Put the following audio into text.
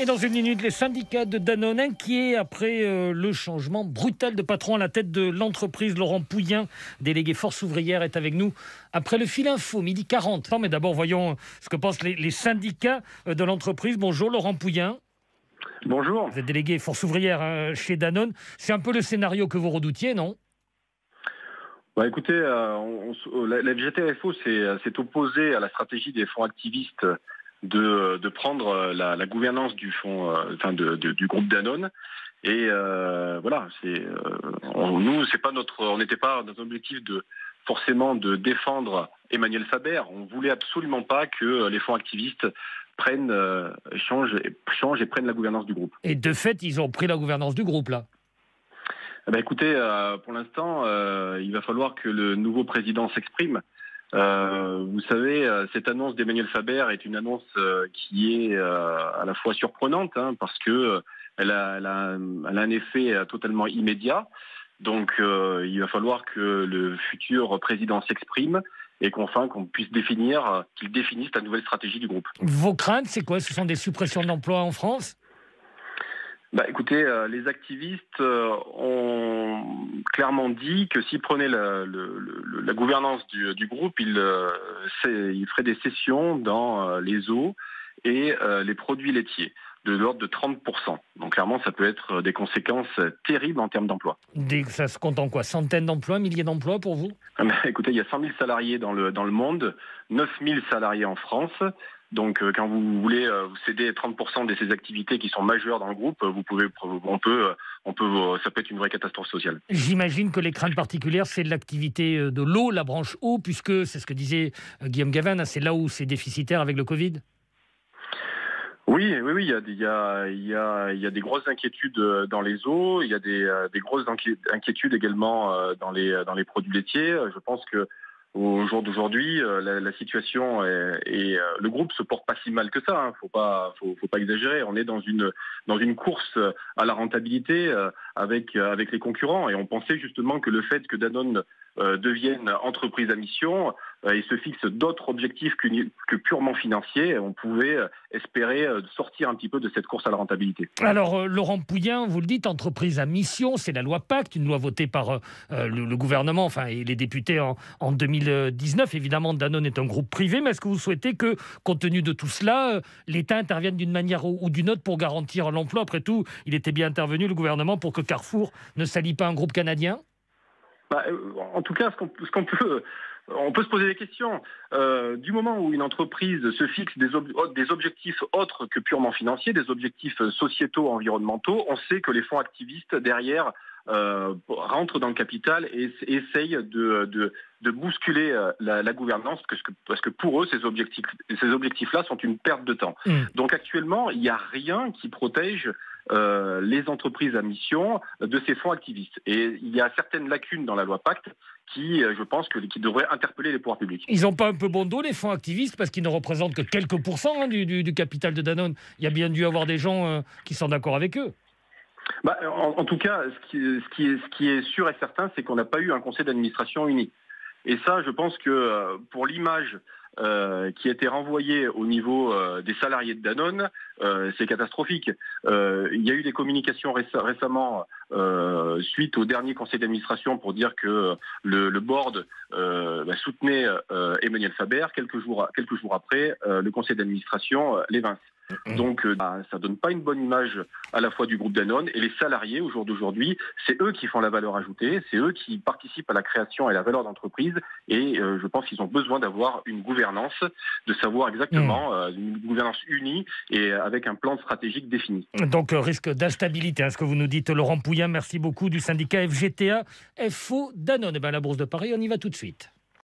Et dans une minute, les syndicats de Danone inquiets après le changement brutal de patron à la tête de l'entreprise. Laurent Pouyen, délégué Force ouvrière, est avec nous après le fil info, 12h40. Mais d'abord, voyons ce que pensent les syndicats de l'entreprise. Bonjour Laurent Pouyen. Bonjour. Vous êtes délégué Force ouvrière chez Danone. C'est un peu le scénario que vous redoutiez, non ? Écoutez, la FGTFO s'est opposée à la stratégie des fonds activistes de prendre la gouvernance du fonds, du groupe Danone. Et voilà, nous, c'est pas on n'était pas dans un objectif forcément de défendre Emmanuel Faber. On voulait absolument pas que les fonds activistes changent et prennent la gouvernance du groupe. Et de fait, ils ont pris la gouvernance du groupe, là. Écoutez, pour l'instant, il va falloir que le nouveau président s'exprime. Vous savez, cette annonce d'Emmanuel Faber est une annonce qui est à la fois surprenante, parce que elle a un effet totalement immédiat. Donc, il va falloir que le futur président s'exprime et qu'on puisse qu'il définisse la nouvelle stratégie du groupe. Vos craintes, c'est quoi ? Ce sont des suppressions d'emplois en France ? Écoutez, les activistes ont clairement dit que s'ils prenaient la gouvernance du groupe, ils feraient des cessions dans les eaux et les produits laitiers de l'ordre de 30%. Donc clairement, ça peut être des conséquences terribles en termes d'emploi. Ça se compte en quoi ? Centaines d'emplois, milliers d'emplois pour vous ? Écoutez, il y a 100 000 salariés dans le monde, 9 000 salariés en France. Donc, quand vous voulez vous céder 30% de ces activités qui sont majeures dans le groupe, ça peut être une vraie catastrophe sociale. J'imagine que les craintes particulières, c'est l'activité de l'eau, la branche eau, puisque c'est ce que disait Guillaume Gavin, c'est là où c'est déficitaire avec le Covid. Oui, il y a des grosses inquiétudes dans les eaux, il y a des grosses inquiétudes également dans les produits laitiers. Je pense que au jour d'aujourd'hui, la situation et le groupe se porte pas si mal que ça. Faut pas exagérer. On est dans une course à la rentabilité avec les concurrents. Et on pensait justement que le fait que Danone devienne entreprise à mission et se fixe d'autres objectifs que purement financiers, on pouvait espérer sortir un petit peu de cette course à la rentabilité. Alors, Laurent Pouyen, vous le dites, entreprise à mission, c'est la loi Pacte, une loi votée par le gouvernement et les députés en 2019. Évidemment, Danone est un groupe privé, mais est-ce que vous souhaitez que, compte tenu de tout cela, l'État intervienne d'une manière ou d'une autre pour garantir l'emploi ? Après tout, il était bien intervenu, le gouvernement, pour que Carrefour ne salit pas un groupe canadien ? En tout cas, on peut se poser des questions. Du moment où une entreprise se fixe des objectifs autres que purement financiers, des objectifs sociétaux, environnementaux, on sait que les fonds activistes derrière rentrent dans le capital et essayent de bousculer la gouvernance parce que pour eux, ces objectifs-là sont une perte de temps. Donc actuellement, il n'y a rien qui protège les entreprises à mission de ces fonds activistes. Et il y a certaines lacunes dans la loi Pacte qui, je pense, qui devraient interpeller les pouvoirs publics. Ils n'ont pas un peu bon dos, les fonds activistes, parce qu'ils ne représentent que quelques pourcents du capital de Danone. Il y a bien dû avoir des gens qui sont d'accord avec eux. En tout cas, ce qui est sûr et certain, c'est qu'on n'a pas eu un conseil d'administration uni. Et ça, je pense que pour l'image qui a été renvoyée au niveau des salariés de Danone, c'est catastrophique. Il y a eu des communications récemment suite au dernier conseil d'administration pour dire que le board soutenait Emmanuel Faber. Quelques jours après, le conseil d'administration l'évince. Donc ça donne pas une bonne image à la fois du groupe Danone et les salariés au jour d'aujourd'hui, c'est eux qui font la valeur ajoutée, c'est eux qui participent à la création et la valeur d'entreprise et je pense qu'ils ont besoin d'avoir une gouvernance, de savoir exactement une gouvernance unie et avec un plan stratégique défini. Donc risque d'instabilité, ce que vous nous dites Laurent Pouyen, merci beaucoup du syndicat FGTA FO Danone. La Bourse de Paris, on y va tout de suite.